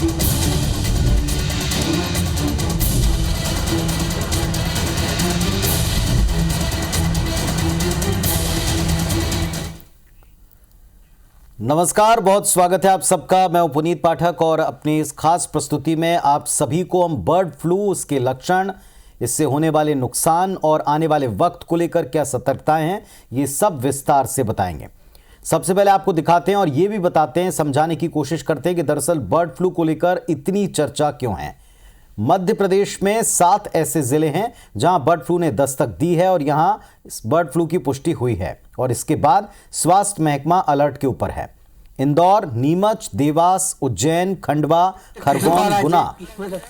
नमस्कार, बहुत स्वागत है आप सबका। मैं हूं पुनीत पाठक और अपनी इस खास प्रस्तुति में आप सभी को हम बर्ड फ्लू, उसके लक्षण, इससे होने वाले नुकसान और आने वाले वक्त को लेकर क्या सतर्कताएं हैं, ये सब विस्तार से बताएंगे। सबसे पहले आपको दिखाते हैं और ये भी बताते हैं, समझाने की कोशिश करते हैं कि दरअसल बर्ड फ्लू को लेकर इतनी चर्चा क्यों है। मध्य प्रदेश में 7 ऐसे जिले हैं जहां बर्ड फ्लू ने दस्तक दी है और यहां बर्ड फ्लू की पुष्टि हुई है और इसके बाद स्वास्थ्य महकमा अलर्ट के ऊपर है। इंदौर, नीमच, देवास, उज्जैन, खंडवा, खरगोन, गुना,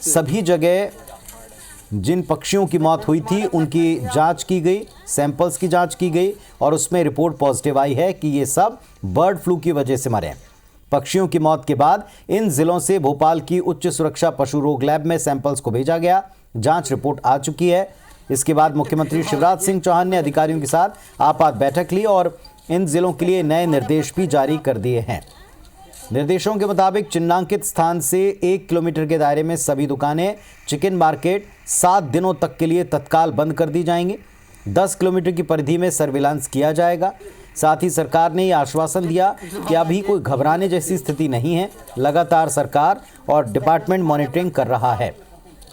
सभी जगह जिन पक्षियों की मौत हुई थी उनकी जांच की गई, सैंपल्स की जांच की गई और उसमें रिपोर्ट पॉजिटिव आई है कि ये सब बर्ड फ्लू की वजह से मरे। पक्षियों की मौत के बाद इन जिलों से भोपाल की उच्च सुरक्षा पशु रोग लैब में सैंपल्स को भेजा गया। जांच रिपोर्ट आ चुकी है। इसके बाद मुख्यमंत्री शिवराज सिंह चौहान ने अधिकारियों के साथ आपात बैठक ली और इन जिलों के लिए नए निर्देश भी जारी कर दिए हैं। निर्देशों के मुताबिक चिन्हांकित स्थान से 1 किलोमीटर के दायरे में सभी दुकानें, चिकन मार्केट 7 दिनों तक के लिए तत्काल बंद कर दी जाएंगी। 10 किलोमीटर की परिधि में सर्विलांस किया जाएगा। साथ ही सरकार ने यह आश्वासन दिया कि अभी कोई घबराने जैसी स्थिति नहीं है। लगातार सरकार और डिपार्टमेंट मॉनिटरिंग कर रहा है।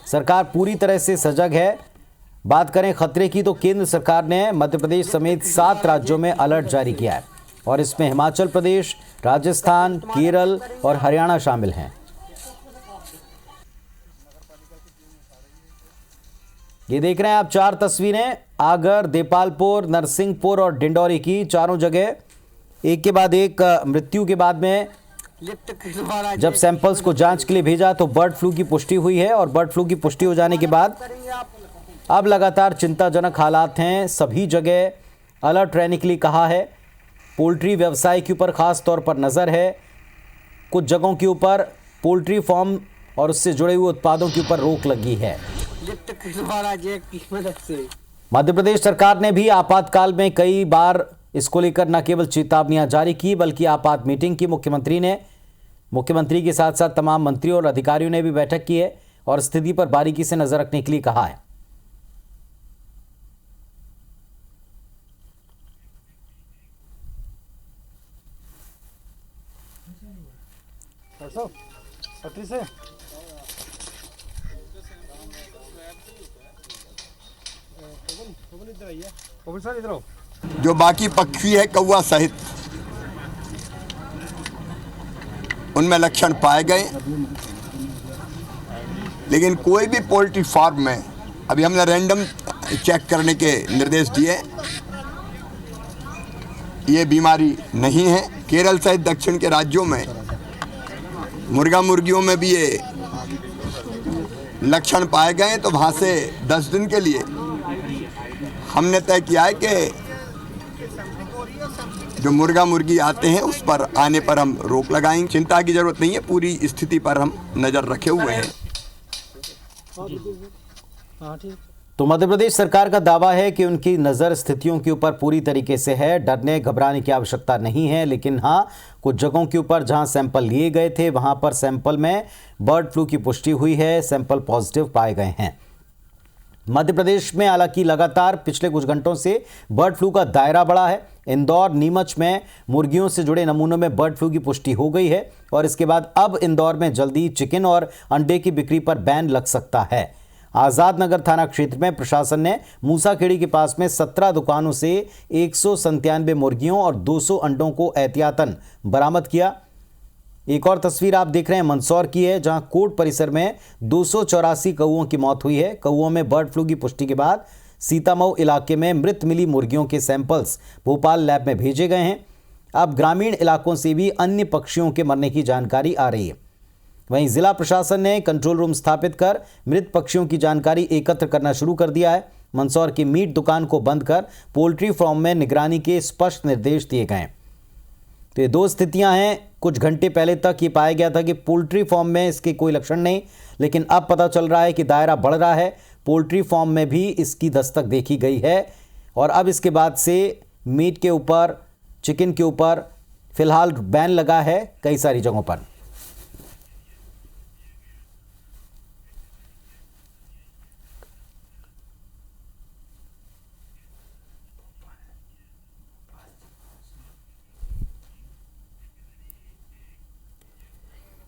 सरकार पूरी तरह से सजग है। बात करें खतरे की तो केंद्र सरकार ने मध्य प्रदेश समेत 7 राज्यों में अलर्ट जारी किया है और इसमें हिमाचल प्रदेश, राजस्थान, केरल और हरियाणा शामिल हैं। ये देख रहे हैं आप 4 तस्वीरें आगर, देपालपुर, नरसिंहपुर और डिंडौरी की। चारों जगह एक के बाद एक मृत्यु के बाद में जब सैंपल्स को जांच के लिए भेजा तो बर्ड फ्लू की पुष्टि हुई है और बर्ड फ्लू की पुष्टि हो जाने के बाद अब लगातार चिंताजनक हालात हैं। सभी जगह अलर्ट रहने के लिए कहा है। पोल्ट्री व्यवसाय के ऊपर खास तौर पर नज़र है। कुछ जगहों के ऊपर पोल्ट्री फार्म और उससे जुड़े हुए उत्पादों के ऊपर रोक लगी है। मध्य प्रदेश सरकार ने भी आपातकाल में कई बार इसको लेकर न केवल चेतावनियां जारी की बल्कि आपात मीटिंग की। मुख्यमंत्री के साथ साथ तमाम मंत्रियों और अधिकारियों ने भी बैठक की है और स्थिति पर बारीकी से नजर रखने के लिए कहा है। जो बाकी पक्षी है कौवा सहित उनमें लक्षण पाए गए, लेकिन कोई भी पोल्ट्री फार्म में अभी हमने रैंडम चेक करने के निर्देश दिए, ये बीमारी नहीं है। केरल सहित दक्षिण के राज्यों में मुर्गा मुर्गियों में भी ये लक्षण पाए गए, तो वहाँ से 10 दिन के लिए हमने तय किया है कि जो मुर्गा मुर्गी आते हैं उस पर आने पर हम रोक लगाएंगे। चिंता की जरूरत नहीं है, पूरी स्थिति पर हम नज़र रखे हुए हैं। तो मध्य प्रदेश सरकार का दावा है कि उनकी नज़र स्थितियों के ऊपर पूरी तरीके से है। डरने घबराने की आवश्यकता नहीं है, लेकिन हाँ, कुछ जगहों के ऊपर जहां सैंपल लिए गए थे वहां पर सैंपल में बर्ड फ्लू की पुष्टि हुई है, सैंपल पॉजिटिव पाए गए हैं। मध्य प्रदेश में हालांकि लगातार पिछले कुछ घंटों से बर्ड फ्लू का दायरा बढ़ा है। इंदौर, नीमच में मुर्गियों से जुड़े नमूनों में बर्ड फ्लू की पुष्टि हो गई है और इसके बाद अब इंदौर में जल्दी चिकन और अंडे की बिक्री पर बैन लग सकता है। आजाद नगर थाना क्षेत्र में प्रशासन ने मूसाखेड़ी के पास में 17 दुकानों से 197 मुर्गियों और 200 अंडों को एहतियातन बरामद किया। एक और तस्वीर आप देख रहे हैं मंदसौर की है, जहां कोर्ट परिसर में 284 कौओं की मौत हुई है। कौओं में बर्ड फ्लू की पुष्टि के बाद सीतामऊ इलाके में मृत मिली मुर्गियों के सैंपल्स भोपाल लैब में भेजे गए हैं। अब ग्रामीण इलाकों से भी अन्य पक्षियों के मरने की जानकारी आ रही है। वहीं जिला प्रशासन ने कंट्रोल रूम स्थापित कर मृत पक्षियों की जानकारी एकत्र करना शुरू कर दिया है। मंदसौर की मीट दुकान को बंद कर पोल्ट्री फार्म में निगरानी के स्पष्ट निर्देश दिए गए। तो ये 2 स्थितियां हैं। कुछ घंटे पहले तक ये पाया गया था कि पोल्ट्री फार्म में इसके कोई लक्षण नहीं, लेकिन अब पता चल रहा है कि दायरा बढ़ रहा है। पोल्ट्री फार्म में भी इसकी दस्तक देखी गई है और अब इसके बाद से मीट के ऊपर, चिकन के ऊपर फिलहाल बैन लगा है कई सारी जगहों पर।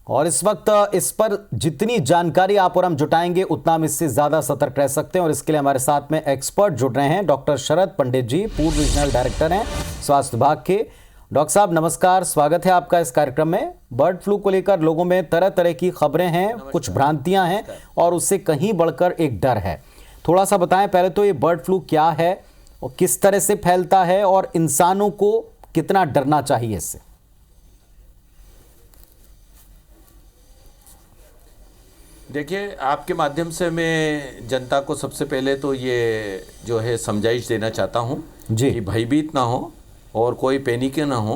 और इस वक्त इस पर जितनी जानकारी आप और हम जुटाएंगे उतना हम इससे ज़्यादा सतर्क रह सकते हैं। और इसके लिए हमारे साथ में एक्सपर्ट जुड़ रहे हैं। डॉक्टर शरद पंडित जी पूर्व रीजनल डायरेक्टर हैं स्वास्थ्य विभाग के। डॉक्टर साहब नमस्कार, स्वागत है आपका इस कार्यक्रम में। बर्ड फ्लू को लेकर लोगों में तरह तरह की खबरें हैं, कुछ भ्रांतियां हैं और उससे कहीं बढ़कर एक डर है। थोड़ा सा बताएं पहले तो ये बर्ड फ्लू क्या है और किस तरह से फैलता है और इंसानों को कितना डरना चाहिए इससे। देखिए, आपके माध्यम से मैं जनता को सबसे पहले तो ये जो है समझाइश देना चाहता हूँ जी। कि भयभीत ना हो और कोई पैनिक ना हो।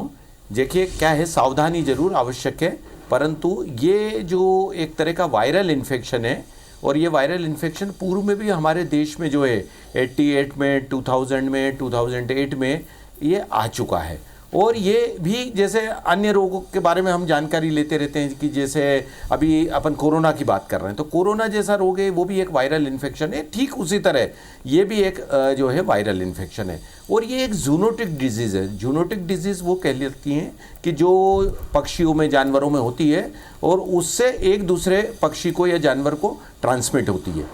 देखिए क्या है, सावधानी जरूर आवश्यक है, परंतु ये जो एक तरह का वायरल इन्फेक्शन है और ये वायरल इन्फेक्शन पूर्व में भी हमारे देश में जो है 88 में, 2000 में, 2008 में ये आ चुका है। और ये भी जैसे अन्य रोगों के बारे में हम जानकारी लेते रहते हैं कि जैसे अभी अपन कोरोना की बात कर रहे हैं तो कोरोना जैसा रोग है वो भी एक वायरल इन्फेक्शन है, ठीक उसी तरह ये भी एक जो है वायरल इन्फेक्शन है। और ये एक जूनोटिक डिजीज़ है। जूनोटिक डिजीज़ वो कह लेती हैं कि जो पक्षियों में, जानवरों में होती है और उससे एक दूसरे पक्षी को या जानवर को ट्रांसमिट होती है।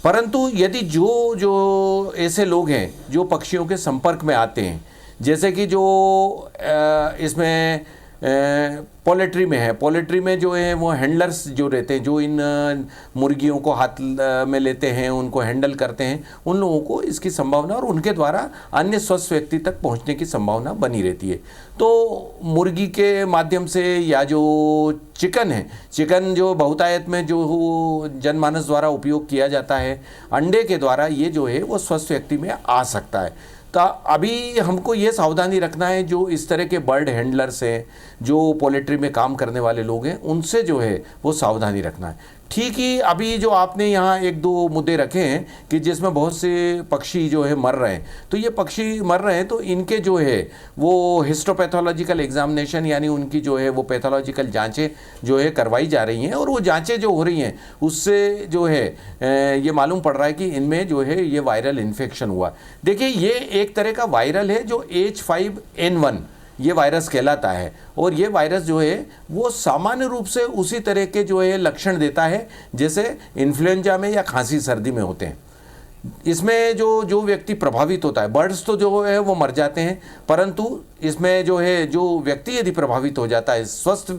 परंतु यदि जो ऐसे लोग हैं जो पक्षियों के संपर्क में आते हैं, जैसे कि जो इसमें पोल्ट्री में है, पोल्ट्री में जो है वो हैंडलर्स जो रहते हैं, जो इन मुर्गियों को हाथ में लेते हैं, उनको हैंडल करते हैं, उन लोगों को इसकी संभावना और उनके द्वारा अन्य स्वस्थ व्यक्ति तक पहुंचने की संभावना बनी रहती है। तो मुर्गी के माध्यम से या जो चिकन है, चिकन जो बहुतायत में जो जनमानस द्वारा उपयोग किया जाता है, अंडे के द्वारा ये जो है वो स्वस्थ व्यक्ति में आ सकता है। तो अभी हमको ये सावधानी रखना है, जो इस तरह के बर्ड हैंडलर्स हैं, जो पोल्ट्री में काम करने वाले लोग हैं, उनसे जो है वो सावधानी रखना है। ठीक ही अभी जो आपने यहाँ एक दो मुद्दे रखे हैं कि जिसमें बहुत से पक्षी जो है मर रहे हैं, तो ये पक्षी मर रहे हैं तो इनके जो है वो हिस्टोपैथोलॉजिकल एग्जामिनेशन यानी उनकी जो है वो पैथोलॉजिकल जांचें जो है करवाई जा रही हैं। और वो जांचें जो हो रही हैं उससे जो है ये मालूम पड़ रहा है कि इनमें जो है ये वायरल इन्फेक्शन हुआ। देखिए ये एक तरह का वायरल है जो H5N1 ये वायरस कहलाता है। और ये वायरस जो है वो सामान्य रूप से उसी तरह के जो है लक्षण देता है जैसे इन्फ्लुएंजा में या खांसी सर्दी में होते हैं। इसमें जो व्यक्ति प्रभावित होता है, बर्ड्स तो जो है वो मर जाते हैं, परंतु इसमें जो है जो व्यक्ति यदि प्रभावित हो जाता है, स्वस्थ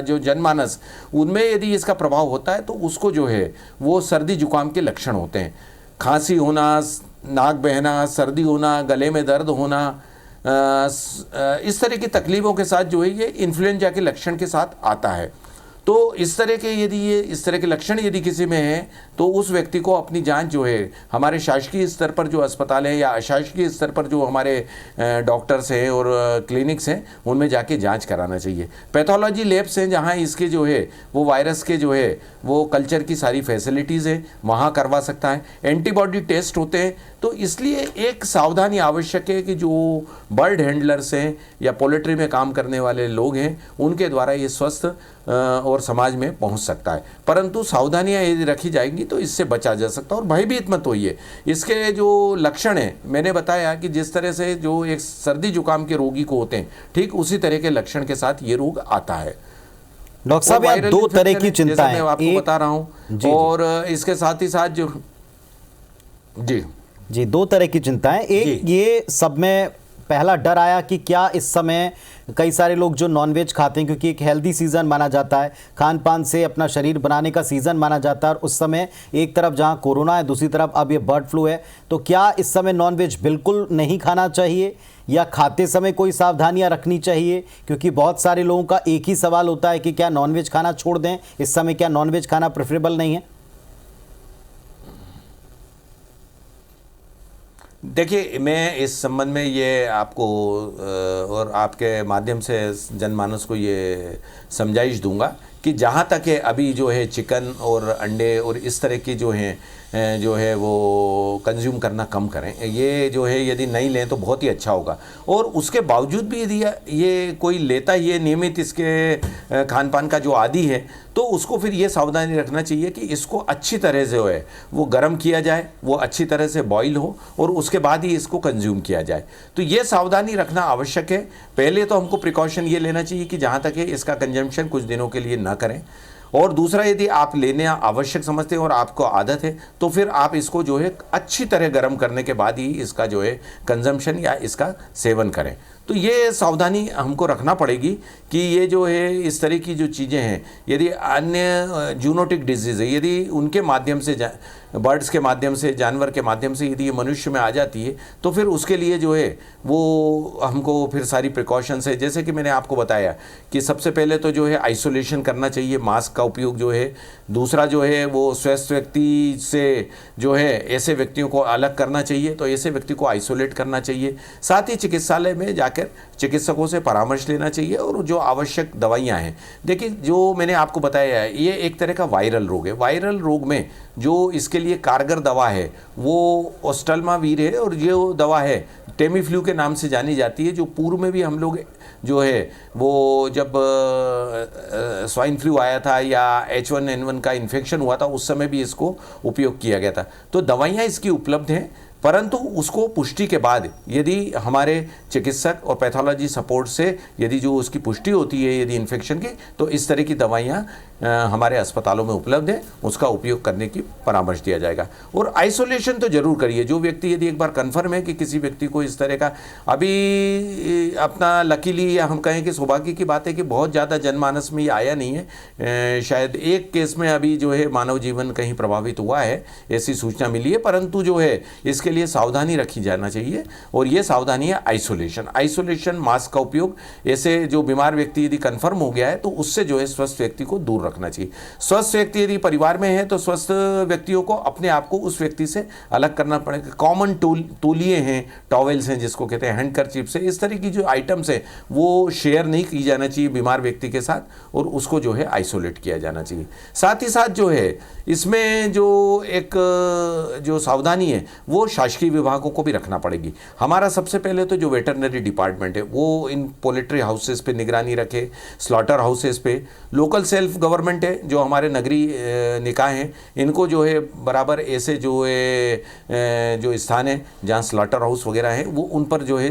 जो जनमानस, उनमें यदि इसका प्रभाव होता है तो उसको जो है वो सर्दी जुकाम के लक्षण होते हैं। खांसी होना, नाक बहना, सर्दी होना, गले में दर्द होना, इस तरह की तकलीफ़ों के साथ जो है ये इन्फ्लुएंजा के लक्षण के साथ आता है। तो इस तरह के यदि ये इस तरह के लक्षण यदि किसी में हैं तो उस व्यक्ति को अपनी जांच जो है हमारे शासकीय स्तर पर जो अस्पताल हैं या अशासकीय स्तर पर जो हमारे डॉक्टर्स हैं और क्लिनिक्स हैं उनमें जाके जांच कराना चाहिए। पैथोलॉजी लैब्स हैं जहां इसके जो है वो वायरस के जो है वो कल्चर की सारी फैसिलिटीज़ हैं, वहाँ करवा सकता है। एंटीबॉडी टेस्ट होते हैं। तो इसलिए एक सावधानी आवश्यक है कि जो बर्ड हैंडलर्स हैं या पोल्ट्री में काम करने वाले लोग हैं उनके द्वारा ये स्वस्थ और समाज में पहुंच सकता है। परंतु सावधानियां यदि रखी जाएंगी तो इससे बचा जा सकता है। और भयभीत मत होइए। इसके जो लक्षण हैं मैंने बताया कि जिस तरह से जो एक सर्दी जुकाम के रोगी को होते हैं, ठीक उसी तरह के लक्षण के साथ ये रोग आता है। डॉक्टर साहब यहाँ दो तरह की चिंताएं मैं आपको बता रहा हूँ। और इसके साथ ही साथ जो जी दो तरह की चिंताएं। एक ये सब में पहला डर आया कि क्या इस समय कई सारे लोग जो नॉनवेज खाते हैं, क्योंकि एक हेल्दी सीज़न माना जाता है, खान पान से अपना शरीर बनाने का सीज़न माना जाता है, और उस समय एक तरफ जहां कोरोना है दूसरी तरफ अब ये बर्ड फ्लू है, तो क्या इस समय नॉनवेज बिल्कुल नहीं खाना चाहिए या खाते समय कोई सावधानियां रखनी चाहिए? क्योंकि बहुत सारे लोगों का एक ही सवाल होता है कि क्या नॉनवेज खाना छोड़ दें इस समय, क्या नॉनवेज खाना प्रेफरेबल नहीं है? देखिए, मैं इस संबंध में ये आपको और आपके माध्यम से जनमानस को ये समझाइश दूंगा कि जहाँ तक है अभी जो है चिकन और अंडे और इस तरह की जो है वो कंज्यूम करना कम करें। ये जो है यदि नहीं लें तो बहुत ही अच्छा होगा। और उसके बावजूद भी यदि ये कोई लेता ही है नियमित इसके खान पान का जो आदी है, तो उसको फिर ये सावधानी रखना चाहिए कि इसको अच्छी तरह से जो है वो गर्म किया जाए, वो अच्छी तरह से बॉईल हो और उसके बाद ही इसको कंज्यूम किया जाए। तो ये सावधानी रखना आवश्यक है। पहले तो हमको प्रिकॉशन ये लेना चाहिए कि जहाँ तक है इसका कंजम्पशन कुछ दिनों के लिए न ना करें। और दूसरा, यदि आप लेने आवश्यक समझते हैं और आपको आदत है तो फिर आप इसको जो है अच्छी तरह गर्म करने के बाद ही इसका जो है कंजम्पशन या इसका सेवन करें। तो ये सावधानी हमको रखना पड़ेगी कि ये जो है इस तरह की जो चीज़ें हैं, यदि अन्य जूनोटिक डिजीज़ है, यदि उनके माध्यम से बर्ड्स के माध्यम से, जानवर के माध्यम से यदि ये मनुष्य में आ जाती है तो फिर उसके लिए जो है वो हमको फिर सारी प्रिकॉशंस है, जैसे कि मैंने आपको बताया कि सबसे पहले तो जो है आइसोलेशन करना चाहिए, मास्क का उपयोग जो है। दूसरा जो है वो स्वस्थ व्यक्ति से जो है ऐसे व्यक्तियों को अलग करना चाहिए, तो ऐसे व्यक्ति को आइसोलेट करना चाहिए। साथ ही चिकित्सालय में जाकर चिकित्सकों से परामर्श लेना चाहिए और जो आवश्यक दवाइयाँ हैं, देखिए जो मैंने आपको बताया है ये एक तरह का वायरल रोग है। वायरल रोग में जो इसके लिए कारगर दवा है वो ओस्टल्मावीर है, और ये दवा है टेमीफ्लू के नाम से जानी जाती है, जो पूर्व में भी हम लोग जो है वो जब स्वाइन फ्लू आया था या H1N1 का इन्फेक्शन हुआ था उस समय भी इसको उपयोग किया गया था। तो दवाइयाँ इसकी उपलब्ध हैं, परंतु उसको पुष्टि के बाद यदि हमारे चिकित्सक और पैथोलॉजी सपोर्ट से यदि जो उसकी पुष्टि होती है यदि इन्फेक्शन की, तो इस तरह की दवाइयाँ हमारे अस्पतालों में उपलब्ध है, उसका उपयोग करने की परामर्श दिया जाएगा। और आइसोलेशन तो जरूर करिए। जो व्यक्ति यदि एक बार कन्फर्म है कि किसी व्यक्ति को इस तरह का, अभी अपना लकीली या हम कहें कि सौभाग्य की बात है कि बहुत ज़्यादा जनमानस में ये आया नहीं है। शायद एक केस में अभी जो है मानव जीवन कहीं प्रभावित हुआ है, ऐसी सूचना मिली है, परंतु जो है इसके लिए सावधानी रखी जाना चाहिए। और ये सावधानी है आइसोलेशन, मास्क का उपयोग। ऐसे जो बीमार व्यक्ति यदि कन्फर्म हो गया है तो उससे जो है स्वस्थ व्यक्ति को दूर रखना चाहिए। स्वस्थ व्यक्ति यदि परिवार में है तो स्वस्थ व्यक्तियों को अपने आप को उस व्यक्ति से अलग करना पड़ेगा। कॉमन तौलिए हैं, टॉवेल्स हैं जिसको कहते हैं, हैंडकरचीफ्स है, इस तरह की जो आइटम्स है वो शेयर नहीं की जाना चाहिए बीमार व्यक्ति के साथ, और उसको जो है आइसोलेट किया जाना चाहिए। साथ ही साथ जो है इसमें जो एक जो सावधानी है वो शासकीय विभागों को भी रखना पड़ेगी। हमारा सबसे पहले तो जो वेटरनरी डिपार्टमेंट है वो इन पोल्ट्री हाउसेस पे निगरानी रखे, स्लॉटर हाउसेस पे। लोकल सेल्फ गवर्नमेंट है, जो हमारे नगरीय निकाय हैं, इनको जो है बराबर ऐसे जो है जो स्थान है जहाँ स्लॉटर हाउस वगैरह है वो उन पर जो है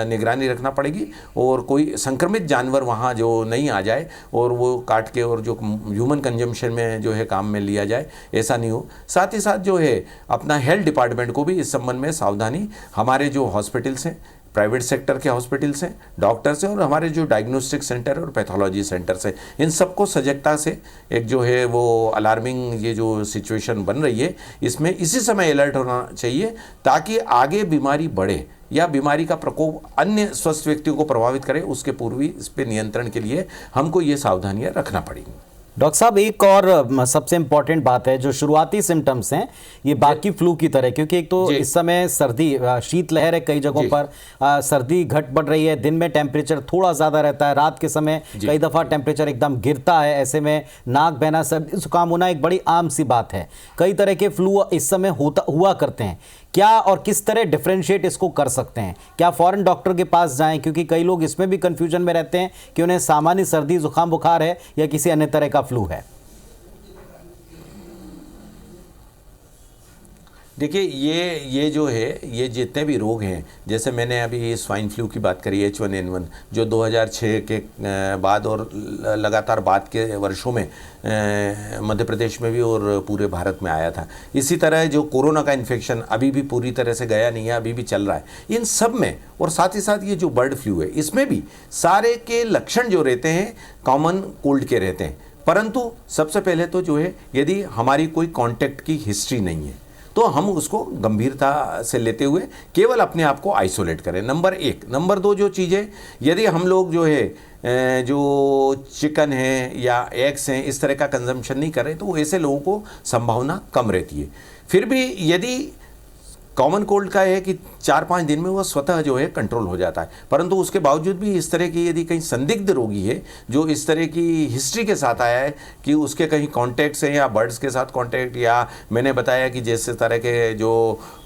निगरानी रखना पड़ेगी, और कोई संक्रमित जानवर वहाँ जो नहीं आ जाए और वो काट के और जो ह्यूमन कंजम्पशन में जो है काम में लिया जाए, ऐसा नहीं हो। साथ ही साथ जो है अपना हेल्थ डिपार्टमेंट को भी इस संबंध में सावधानी, हमारे जो हॉस्पिटल्स हैं, प्राइवेट सेक्टर के हॉस्पिटल्स हैं, डॉक्टर्स हैं, और हमारे जो डायग्नोस्टिक सेंटर और पैथोलॉजी सेंटर्स हैं, इन सबको सजगता से एक जो है वो अलार्मिंग ये जो सिचुएशन बन रही है इसमें इसी समय अलर्ट होना चाहिए, ताकि आगे बीमारी बढ़े या बीमारी का प्रकोप अन्य स्वस्थ व्यक्तियों को प्रभावित करे, उसके पूर्व ही इस पर नियंत्रण के लिए हमको ये सावधानियाँ रखना पड़ेंगी। डॉक्टर साहब, एक और सबसे इम्पॉर्टेंट बात है, जो शुरुआती सिम्टम्स हैं ये बाकी फ्लू की तरह, क्योंकि एक तो इस समय सर्दी, शीत लहर है कई जगहों पर, सर्दी घट बढ़ रही है, दिन में टेम्परेचर थोड़ा ज़्यादा रहता है, रात के समय कई दफ़ा टेम्परेचर एकदम गिरता है। ऐसे में नाक बहना, सर्दी जुकाम होना एक बड़ी आम सी बात है। कई तरह के फ्लू इस समय हुआ करते हैं। क्या और किस तरह डिफरेंशिएट इसको कर सकते हैं? क्या फ़ौरन डॉक्टर के पास जाएं? क्योंकि कई लोग इसमें भी कंफ्यूजन में रहते हैं कि उन्हें सामान्य सर्दी जुकाम बुखार है या किसी अन्य तरह का फ्लू है। देखिए ये जो है ये जितने भी रोग हैं, जैसे मैंने अभी स्वाइन फ्लू की बात करी, H1N1 जो 2006 के बाद और लगातार बाद के वर्षों में मध्य प्रदेश में भी और पूरे भारत में आया था। इसी तरह जो कोरोना का इन्फेक्शन अभी भी पूरी तरह से गया नहीं है, अभी भी चल रहा है। इन सब में, और साथ ही साथ ये जो बर्ड फ्लू है इसमें भी सारे के लक्षण जो रहते हैं कॉमन कोल्ड के रहते हैं, परंतु सबसे पहले तो जो है यदि हमारी कोई कॉन्टैक्ट की हिस्ट्री नहीं है तो हम उसको गंभीरता से लेते हुए केवल अपने आप को आइसोलेट करें, नंबर 1। नंबर 2 जो चीज़ें, यदि हम लोग जो है जो चिकन है या एग्स हैं इस तरह का कंजम्पशन नहीं करें तो ऐसे लोगों को संभावना कम रहती है। फिर भी यदि कॉमन कोल्ड का है कि 4-5 दिन में वो स्वतः जो है कंट्रोल हो जाता है, परंतु उसके बावजूद भी इस तरह की यदि कहीं संदिग्ध रोगी है जो इस तरह की हिस्ट्री के साथ आया है कि उसके कहीं कॉन्टैक्ट्स हैं या बर्ड्स के साथ कॉन्टैक्ट, या मैंने बताया कि जैसे तरह के जो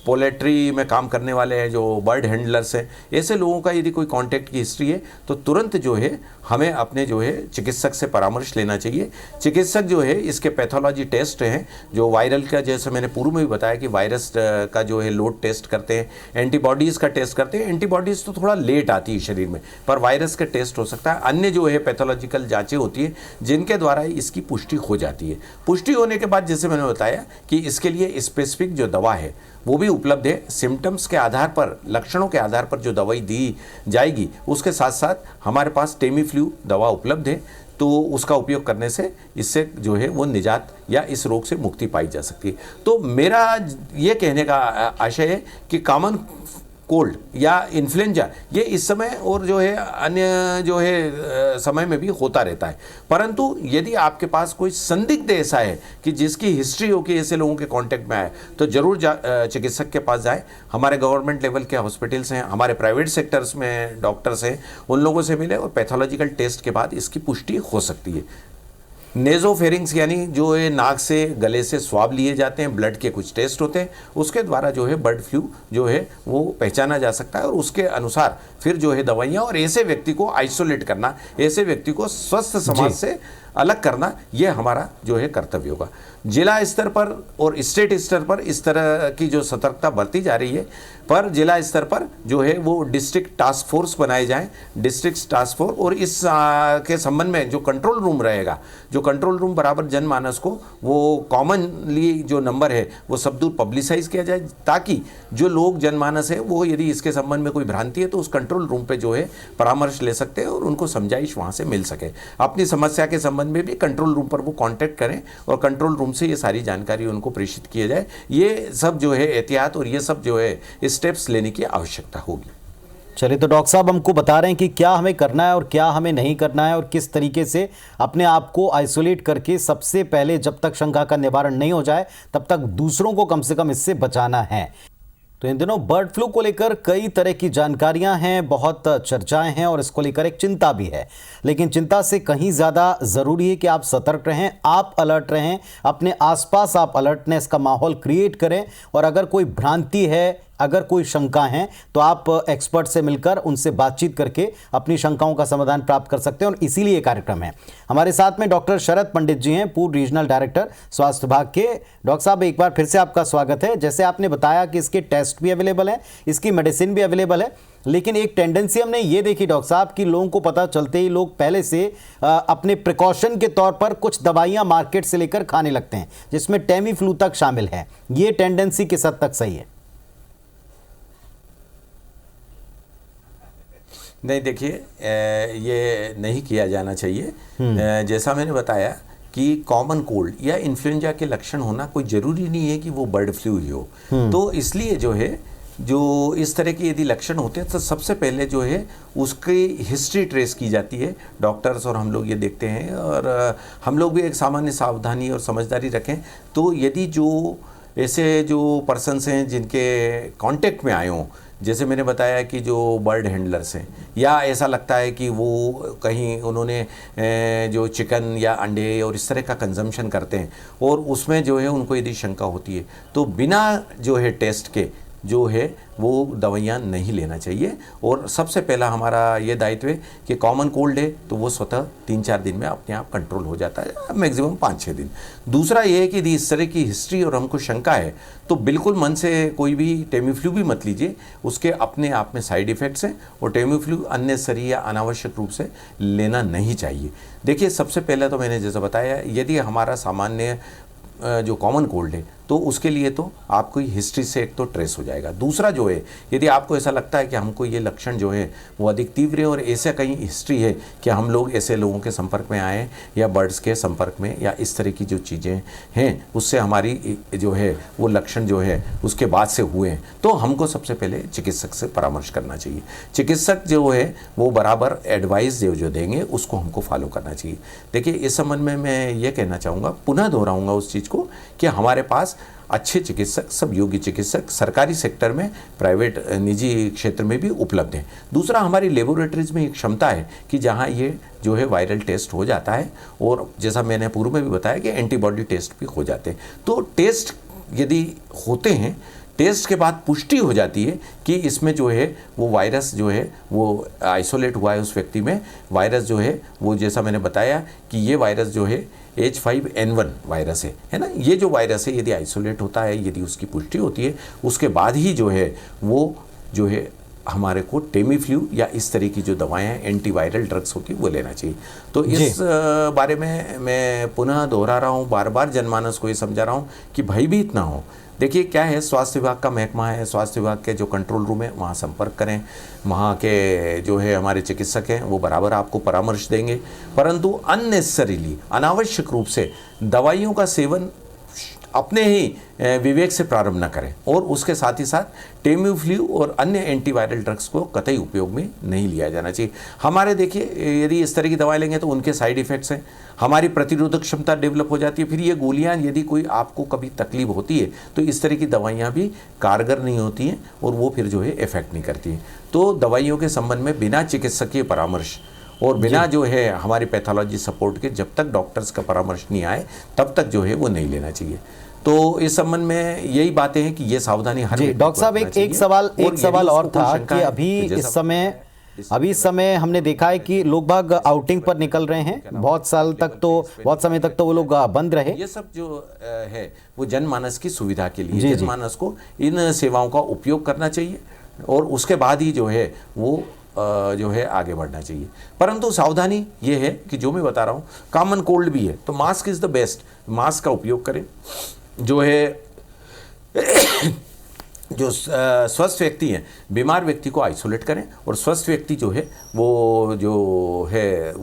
पोल्ट्री में काम करने वाले हैं, जो बर्ड हैंडलर्स हैं, ऐसे लोगों का यदि कोई कांटेक्ट की हिस्ट्री है तो तुरंत जो है हमें अपने जो है चिकित्सक से परामर्श लेना चाहिए। चिकित्सक जो है इसके पैथोलॉजी टेस्ट हैं, जो वायरल का, जैसे मैंने पूर्व में भी बताया कि वायरस का जो है लोड टेस्ट करते हैं, एंटीबॉडीज़ का टेस्ट करते हैं। एंटीबॉडीज़ तो थोड़ा लेट आती है शरीर में, पर वायरस का टेस्ट हो सकता है। अन्य जो है पैथोलॉजिकल जाँचें होती है जिनके द्वारा इसकी पुष्टि हो जाती है। पुष्टि होने के बाद जैसे मैंने बताया कि इसके लिए स्पेसिफिक जो दवा है वो भी उपलब्ध है। सिम्टम्स के आधार पर, लक्षणों के आधार पर जो दवाई दी जाएगी, उसके साथ साथ हमारे पास टेमीफ्लू दवा उपलब्ध है, तो उसका उपयोग करने से इससे जो है वो निजात या इस रोग से मुक्ति पाई जा सकती है। तो मेरा ये कहने का आशय है कि कॉमन कोल्ड या इन्फ्लुएंजा ये इस समय और जो है अन्य जो है समय में भी होता रहता है, परंतु यदि आपके पास कोई संदिग्ध ऐसा है कि जिसकी हिस्ट्री हो कि ऐसे लोगों के कांटेक्ट में आए, तो जरूर चिकित्सक के पास जाएं। हमारे गवर्नमेंट लेवल के हॉस्पिटल्स हैं, हमारे प्राइवेट सेक्टर्स में डॉक्टर्स हैं, उन लोगों से मिले और पैथोलॉजिकल टेस्ट के बाद इसकी पुष्टि हो सकती है। नेजोफेरिंग्स यानी जो है नाक से, गले से स्वाब लिए जाते हैं, ब्लड के कुछ टेस्ट होते हैं, उसके द्वारा जो है बर्ड फ्लू जो है वो पहचाना जा सकता है और उसके अनुसार फिर जो है दवाइयाँ, और ऐसे व्यक्ति को आइसोलेट करना, ऐसे व्यक्ति को स्वस्थ समाज से अलग करना, ये हमारा जो है कर्तव्य होगा। जिला स्तर पर और स्टेट स्तर पर इस तरह की जो सतर्कता बरती जा रही है, पर जिला स्तर पर जो है वो डिस्ट्रिक्ट टास्क फोर्स बनाए जाएं, डिस्ट्रिक्ट टास्क फोर्स, और इस के संबंध में जो कंट्रोल रूम रहेगा, जो कंट्रोल रूम बराबर जनमानस को वो कॉमनली जो नंबर है वो सब दूर पब्लिसाइज किया जाए, ताकि जो लोग जनमानस है वो यदि इसके संबंध में कोई भ्रांति है तो उस कंट्रोल रूम पे जो है परामर्श ले सकते हैं और उनको समझाइश वहाँ से मिल सके। अपनी समस्या के संबंध में भी कंट्रोल रूम पर वो कांटेक्ट करें और कंट्रोल रूम से ये सारी जानकारी उनको प्रेषित किया जाए। ये सब जो है एहतियात और ये सब जो है स्टेप्स लेने की आवश्यकता होगी। चलिए, तो डॉक्टर साहब हमको बता रहे हैं कि क्या हमें करना है और क्या हमें नहीं करना है, और किस तरीके से अपने आप को आइसोलेट करके सबसे पहले, जब तक शंका का निवारण नहीं हो जाए तब तक दूसरों को कम से कम इससे बचाना है। तो इन दिनों बर्ड फ्लू को लेकर कई तरह की जानकारियां हैं, बहुत चर्चाएं हैं और इसको लेकर एक चिंता भी है। लेकिन चिंता से कहीं ज़्यादा ज़रूरी है कि आप सतर्क रहें, आप अलर्ट रहें, अपने आसपास आप अलर्टनेस का माहौल क्रिएट करें, और अगर कोई भ्रांति है, अगर कोई शंका है, तो आप एक्सपर्ट से मिलकर उनसे बातचीत करके अपनी शंकाओं का समाधान प्राप्त कर सकते हैं, और इसीलिए ये कार्यक्रम है। हमारे साथ में डॉक्टर शरद पंडित जी हैं, पूर्व रीजनल डायरेक्टर स्वास्थ्य विभाग के। डॉक्टर साहब, एक बार फिर से आपका स्वागत है। जैसे आपने बताया कि इसके टेस्ट भी अवेलेबल हैं, इसकी मेडिसिन भी अवेलेबल है, लेकिन एक टेंडेंसी हमने ये देखी डॉक्टर साहब कि लोगों को पता चलते ही लोग पहले से अपने प्रिकॉशन के तौर पर कुछ दवाइयाँ मार्केट से लेकर खाने लगते हैं, जिसमें टेमीफ्लू तक शामिल है। ये टेंडेंसी किस हद तक सही है? नहीं, देखिए, ये नहीं किया जाना चाहिए। जैसा मैंने बताया कि कॉमन कोल्ड या इन्फ्लुएंजा के लक्षण होना कोई ज़रूरी नहीं है कि वो बर्ड फ्लू ही हो। तो इसलिए जो है, जो इस तरह के यदि लक्षण होते हैं तो सबसे पहले जो है उसकी हिस्ट्री ट्रेस की जाती है। डॉक्टर्स और हम लोग ये देखते हैं, और हम लोग भी एक सामान्य सावधानी और समझदारी रखें। तो यदि जो ऐसे जो पर्सन्स हैं जिनके कांटेक्ट में आए हों, जैसे मैंने बताया कि जो बर्ड हैंडलर्स हैं, या ऐसा लगता है कि वो कहीं उन्होंने जो चिकन या अंडे और इस तरह का कंजम्पशन करते हैं और उसमें जो है उनको यदि शंका होती है, तो बिना जो है टेस्ट के जो है वो दवाइयाँ नहीं लेना चाहिए। और सबसे पहला हमारा ये दायित्व है कि कॉमन कोल्ड है तो वो स्वतः 3-4 दिन में अपने आप कंट्रोल हो जाता है, मैक्सिमम 5-6 दिन। दूसरा ये है कि यदि इस तरह की हिस्ट्री और हमको शंका है तो बिल्कुल मन से कोई भी टेमीफ्लू भी मत लीजिए, उसके अपने आप में साइड इफ़ेक्ट्स हैं और टेमीफ्लू अननेसेसरी या अनावश्यक रूप से लेना नहीं चाहिए। देखिए, सबसे पहले तो मैंने जैसा बताया, यदि हमारा सामान्य जो कॉमन कोल्ड है तो उसके लिए तो आपको हिस्ट्री से एक तो ट्रेस हो जाएगा। दूसरा जो है, यदि आपको ऐसा लगता है कि हमको ये लक्षण जो है वो अधिक तीव्र है और ऐसा कहीं हिस्ट्री है कि हम लोग ऐसे लोगों के संपर्क में आए या बर्ड्स के संपर्क में या इस तरह की जो चीज़ें हैं उससे हमारी जो है वो लक्षण जो है उसके बाद से हुए हैं, तो हमको सबसे पहले चिकित्सक से परामर्श करना चाहिए। चिकित्सक जो है वो बराबर एडवाइस जो देंगे उसको हमको फॉलो करना चाहिए। देखिए, इस संबंध में मैं ये कहना चाहूँगा, पुनः दोहराऊँगा उस चीज़ को कि हमारे पास अच्छे चिकित्सक, सब योग्य चिकित्सक सरकारी सेक्टर में, प्राइवेट निजी क्षेत्र में भी उपलब्ध हैं। दूसरा, हमारी लेबोरेटरीज में एक क्षमता है कि जहां ये जो है वायरल टेस्ट हो जाता है, और जैसा मैंने पूर्व में भी बताया कि एंटीबॉडी टेस्ट भी हो जाते हैं। तो टेस्ट यदि होते हैं टेस्ट के बाद पुष्टि हो जाती है कि इसमें जो है वो वायरस जो है वो आइसोलेट हुआ है, उस व्यक्ति में वायरस जो है वो, जैसा मैंने बताया कि ये वायरस जो है H5N1 वायरस है ना, ये जो वायरस है यदि आइसोलेट होता है, यदि उसकी पुष्टि होती है, उसके बाद ही जो है वो जो है हमारे को टेमीफ्लू या इस तरह की जो दवाएं हैं, एंटीवायरल ड्रग्स होती है, वो लेना चाहिए। तो इस बारे में मैं पुनः दोहरा रहा हूँ, बार बार जनमानस को ये समझा रहा हूँ कि भयभीत ना हो। देखिए क्या है, स्वास्थ्य विभाग का महकमा है, स्वास्थ्य विभाग के जो कंट्रोल रूम है वहाँ संपर्क करें, वहाँ के जो है हमारे चिकित्सक हैं वो बराबर आपको परामर्श देंगे, परंतु अननेसेसरीली अनावश्यक रूप से दवाइयों का सेवन अपने ही विवेक से प्रारंभ न करें, और उसके साथ ही साथ टेमीफ्लू और अन्य एंटीवायरल ड्रग्स को कतई उपयोग में नहीं लिया जाना चाहिए। हमारे देखिए यदि इस तरह की दवाएं लेंगे तो उनके साइड इफ़ेक्ट्स हैं, हमारी प्रतिरोधक क्षमता डेवलप हो जाती है, फिर ये गोलियां यदि कोई आपको कभी तकलीफ होती है तो इस तरह की दवाइयाँ भी कारगर नहीं होती हैं और वो फिर जो है इफेक्ट नहीं करती हैं। तो दवाइयों के संबंध में बिना चिकित्सकीय परामर्श और बिना जो है हमारी पैथोलॉजी सपोर्ट के जब तक डॉक्टर्स का परामर्श नहीं आए तब तक जो है वो नहीं लेना चाहिए। तो इस संबंध में यही बातें हैं कि ये सावधानी हर डॉक्टर साहब एक सवाल और था कि अभी इस समय हमने देखा है कि लोग बाग आउटिंग पर निकल रहे हैं, बहुत समय तक तो वो लोग बंद रहे। ये सब जो है वो जनमानस की सुविधा के लिए, जनमानस को इन सेवाओं का उपयोग करना चाहिए और उसके बाद ही जो है वो जो है आगे बढ़ना चाहिए। परंतु सावधानी ये है कि जो मैं बता रहा हूँ, कॉमन कोल्ड भी है तो mask is the best, mask का उपयोग करें। जो है जो स्वस्थ व्यक्ति हैं, बीमार व्यक्ति को आइसोलेट करें और स्वस्थ व्यक्ति जो है वो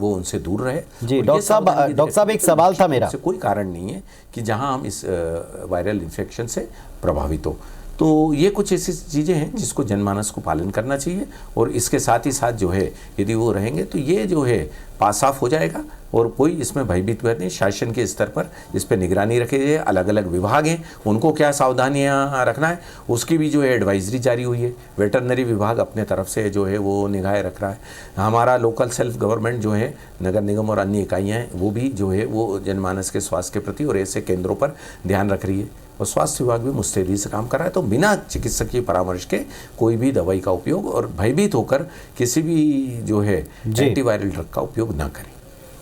उनसे दूर रहे। जी डॉक्टर साहब एक सवाल था मेरा, कोई कारण नहीं है कि जहां हम इस वायरल इन्फेक्शन से प्रभावित हो। तो ये कुछ ऐसी चीज़ें हैं जिसको जनमानस को पालन करना चाहिए और इसके साथ ही साथ जो है यदि वो रहेंगे तो ये जो है पास ऑफ हो जाएगा और कोई इसमें भयभीत नहीं। शासन के स्तर पर इस पर निगरानी रखे जाए, अलग अलग विभाग हैं उनको क्या सावधानियां रखना है उसकी भी जो है एडवाइजरी जारी हुई है। वेटरनरी विभाग अपने तरफ से जो है वो निगाहें रख रहा है। हमारा लोकल सेल्फ गवर्नमेंट जो है, नगर निगम और अन्य इकाइयाँ हैं वो भी जो है वो जनमानस के स्वास्थ्य के प्रति और ऐसे केंद्रों पर ध्यान रख रही है और स्वास्थ्य विभाग भी मुस्तैदी से काम कर रहा है। तो बिना चिकित्सकीय परामर्श के कोई भी दवाई का उपयोग और भयभीत होकर किसी भी जो है एंटीवायरल ड्रग का उपयोग ना करें।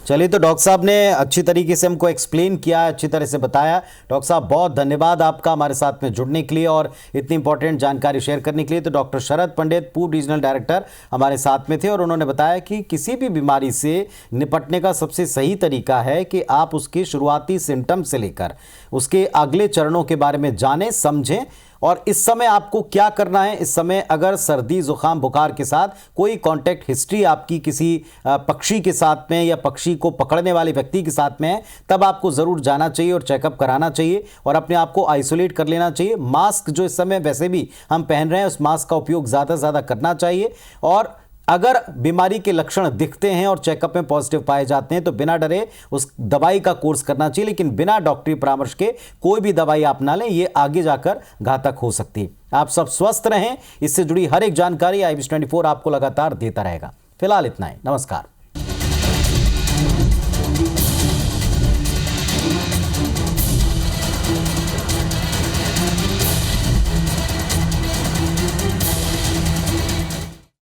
चलिए, तो डॉक्टर साहब ने अच्छी तरीके से हमको एक्सप्लेन किया, अच्छी तरह से बताया। डॉक्टर साहब बहुत धन्यवाद आपका हमारे साथ में जुड़ने के लिए और इतनी इंपॉर्टेंट जानकारी शेयर करने के लिए। तो डॉक्टर शरद पंडित, पूर्व रीजनल डायरेक्टर, हमारे साथ में थे और उन्होंने बताया कि किसी भी बीमारी से निपटने का सबसे सही तरीका है कि आप उसके शुरुआती सिम्टम्स से लेकर उसके अगले चरणों के बारे में जानें, समझें और इस समय आपको क्या करना है। इस समय अगर सर्दी, जुकाम, बुखार के साथ कोई कांटेक्ट हिस्ट्री आपकी किसी पक्षी के साथ में या पक्षी को पकड़ने वाले व्यक्ति के साथ में है, तब आपको ज़रूर जाना चाहिए और चेकअप कराना चाहिए और अपने आप को आइसोलेट कर लेना चाहिए। मास्क जो इस समय वैसे भी हम पहन रहे हैं, उस मास्क का उपयोग ज़्यादा से ज़्यादा करना चाहिए और अगर बीमारी के लक्षण दिखते हैं और चेकअप में पॉजिटिव पाए जाते हैं तो बिना डरे उस दवाई का कोर्स करना चाहिए, लेकिन बिना डॉक्टरी परामर्श के कोई भी दवाई आप ना लें, ये आगे जाकर घातक हो सकती है। आप सब स्वस्थ रहें, इससे जुड़ी हर एक जानकारी IBS 24 आपको लगातार देता रहेगा। फिलहाल इतना ही, नमस्कार।